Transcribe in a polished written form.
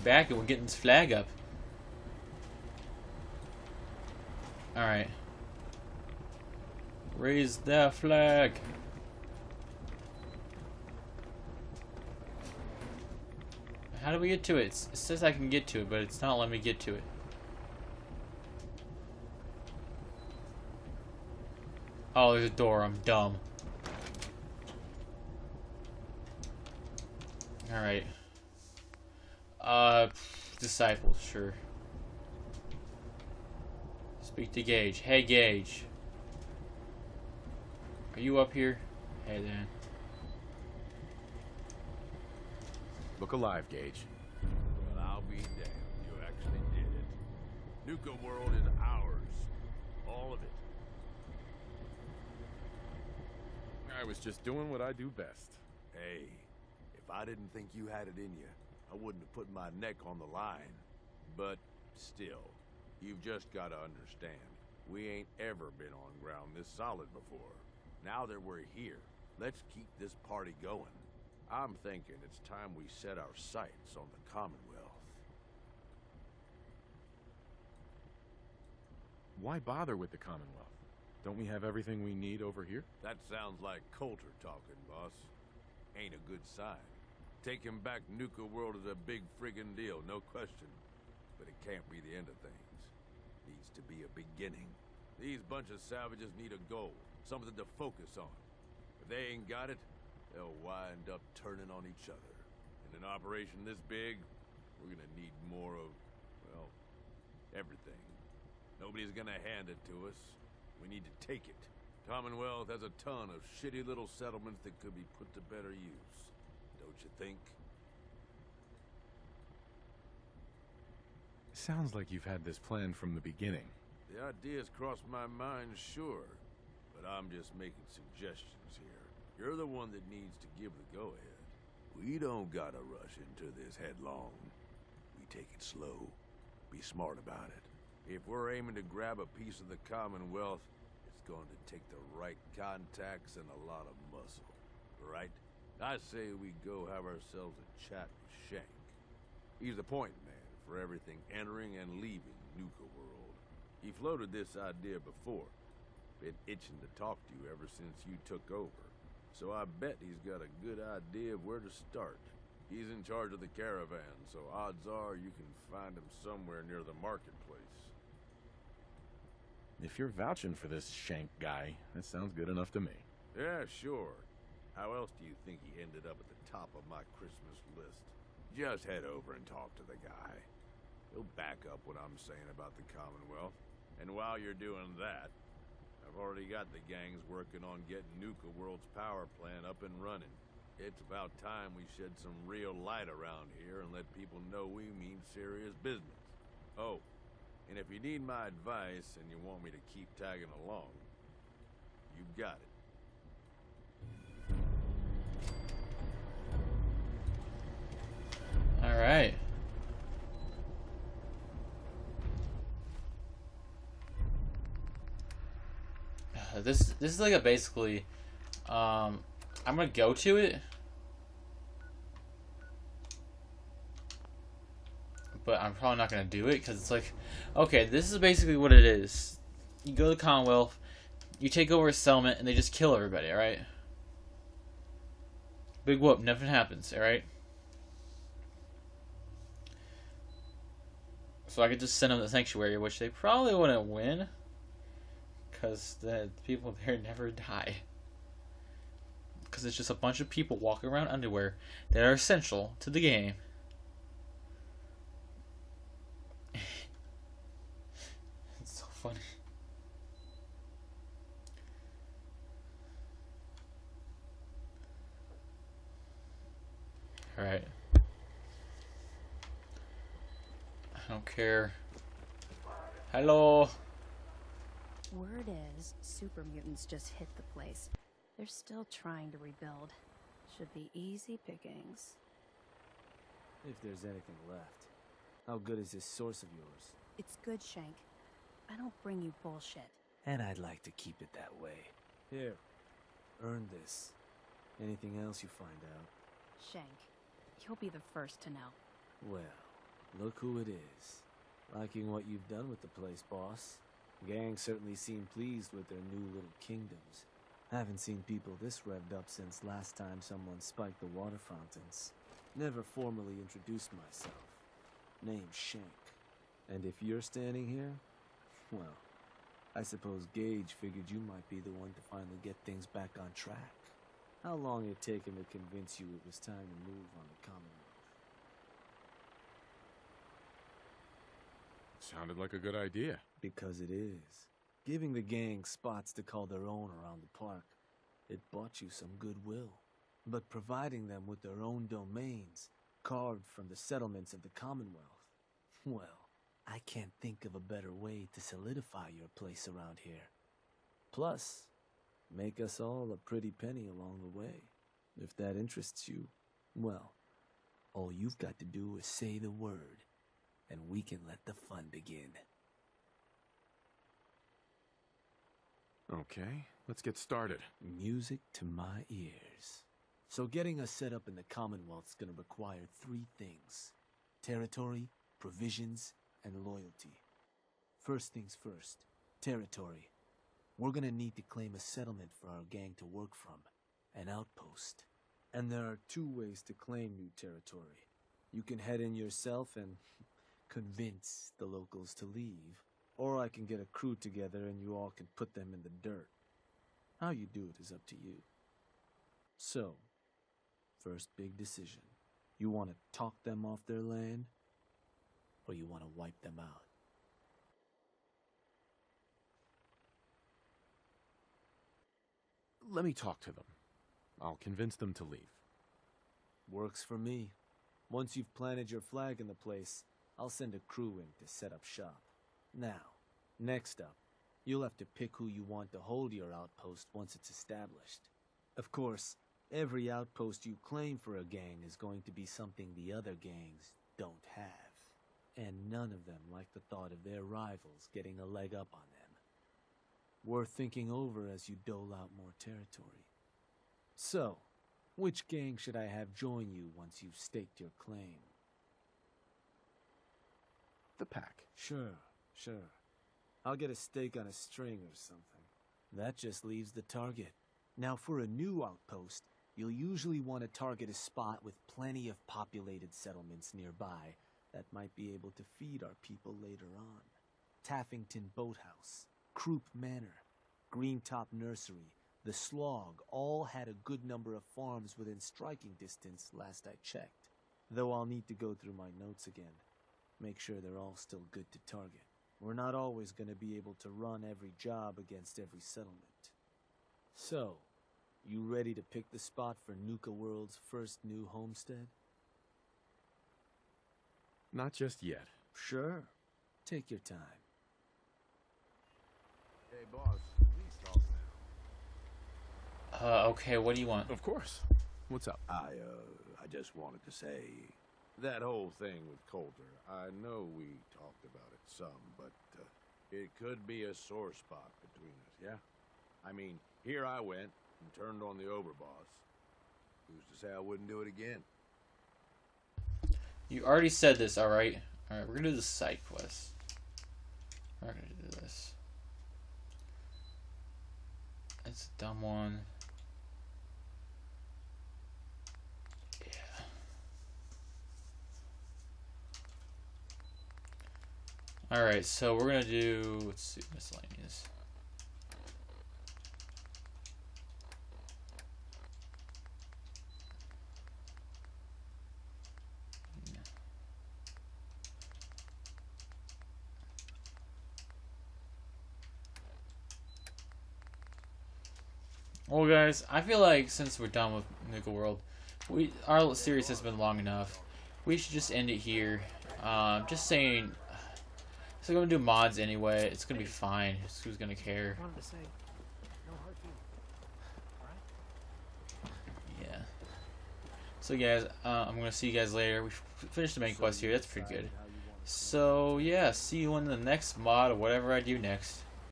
back and we're getting this flag up. Alright. Raise the flag. How do we get to it? It says I can get to it, but it's not letting me get to it. Oh, there's a door. I'm dumb. Alright. Disciples, sure. Speak to Gage. Hey, Gage. Are you up here? Hey, Dan. Look alive, Gage. Well, I'll be damned. You actually did it. Nuka-World is ours. All of it. I was just doing what I do best. Hey, if I didn't think you had it in you, I wouldn't have put my neck on the line. But still, you've just got to understand, we ain't ever been on ground this solid before. Now that we're here, let's keep this party going. I'm thinking it's time we set our sights on the Commonwealth. Why bother with the Commonwealth? Don't we have everything we need over here? That sounds like Coulter talking, boss. Ain't a good sign. Taking back Nuka-World is a big friggin' deal, no question. But it can't be the end of things. Needs to be a beginning. These bunch of savages need a goal, something to focus on. If they ain't got it, they'll wind up turning on each other. In an operation this big, we're gonna need more of, well, everything. Nobody's gonna hand it to us. We need to take it. Commonwealth has a ton of shitty little settlements that could be put to better use. Don't you think? Sounds like you've had this plan from the beginning. The ideas crossed my mind, sure. But I'm just making suggestions here. You're the one that needs to give the go-ahead. We don't gotta rush into this headlong. We take it slow. Be smart about it. If we're aiming to grab a piece of the Commonwealth, it's going to take the right contacts and a lot of muscle. Right? I say we go have ourselves a chat with Shank. He's the point man for everything entering and leaving Nuka-World. He floated this idea before. Been itching to talk to you ever since you took over. So I bet he's got a good idea of where to start. He's in charge of the caravan, so odds are you can find him somewhere near the marketplace. If you're vouching for this Shank guy, that sounds good enough to me. Yeah, sure. How else do you think he ended up at the top of my Christmas list? Just head over and talk to the guy. He'll back up what I'm saying about the Commonwealth. And while you're doing that, I've already got the gangs working on getting Nuka-World's power plant up and running. It's about time we shed some real light around here and let people know we mean serious business. Oh, and if you need my advice and you want me to keep tagging along, you've got it. All right. This is like a basically, I'm gonna go to it, but I'm probably not gonna do it because it's like, okay, this is basically what it is. You go to the Commonwealth, you take over a settlement, and they just kill everybody. All right. Big whoop, nothing happens. All right. So I could just send them to the sanctuary, which they probably wouldn't win. Because the people there never die. Because it's just a bunch of people walking around underwear that are essential to the game. It's so funny. Alright. I don't care. Hello. Word is, super mutants just hit the place. They're still trying to rebuild. Should be easy pickings. If there's anything left. How good is this source of yours? It's good, Shank. I don't bring you bullshit. And I'd like to keep it that way. Here, earn this. Anything else you find out? Shank, you'll be the first to know. Well, Look who it is. Liking what you've done with the place, boss. Gang certainly seem pleased with their new little kingdoms. Haven't seen people this revved up since last time someone spiked the water fountains. Never formally introduced myself. Name's Shank. And if you're standing here, well, I suppose Gage figured you might be the one to finally get things back on track. How long it taken to convince you it was time to move on the Commonwealth? Sounded like a good idea. Because it is. Giving the gang spots to call their own around the park, it bought you some goodwill. But providing them with their own domains, carved from the settlements of the Commonwealth, well, I can't think of a better way to solidify your place around here. Plus, make us all a pretty penny along the way. If that interests you, well, all you've got to do is say the word, and we can let the fun begin. Okay, let's get started. Music to my ears. So getting us set up in the Commonwealth's gonna require 3 things. Territory, provisions, and loyalty. First things first, territory. We're gonna need to claim a settlement for our gang to work from, an outpost. And there are 2 ways to claim new territory. You can head in yourself and convince the locals to leave, or I can get a crew together and you all can put them in the dirt. How you do it is up to you. So, first big decision. You want to talk them off their land, or you want to wipe them out? Let me talk to them. I'll convince them to leave. Works for me. Once you've planted your flag in the place, I'll send a crew in to set up shop. Now, next up, you'll have to pick who you want to hold your outpost once it's established. Of course, every outpost you claim for a gang is going to be something the other gangs don't have. And none of them like the thought of their rivals getting a leg up on them. Worth thinking over as you dole out more territory. So, which gang should I have join you once you've staked your claim? The pack. Sure. I'll get a stake on a string or something. That just leaves the target. Now for a new outpost, you'll usually want to target a spot with plenty of populated settlements nearby that might be able to feed our people later on. Taffington Boathouse, Croup Manor, Greentop Nursery, the Slog all had a good number of farms within striking distance last I checked. Though I'll need to go through my notes again. Make sure they're all still good to target. We're not always going to be able to run every job against every settlement. So, you ready to pick the spot for Nuka-World's first new homestead? Not just yet. Sure. Take your time. Hey, boss, please talk now. Okay, what do you want? Of course. What's up? I just wanted to say, that whole thing with Coulter, I know we talked about it some, but it could be a sore spot between us, yeah? I mean, here I went and turned on the overboss. Who's to say I wouldn't do it again? You already said this, alright? Alright, we're gonna do the side quest. We're gonna do this. It's a dumb one. Yeah. Alright, so we're gonna do, let's see, miscellaneous. Well, guys, I feel like since we're done with Nuka-World, our series has been long enough. We should just end it here. Just saying, so we're gonna do mods anyway. It's gonna be fine. Who's gonna care? Yeah. So, guys, I'm gonna see you guys later. We finished the main quest here. That's pretty good. So, yeah, see you in the next mod or whatever I do next.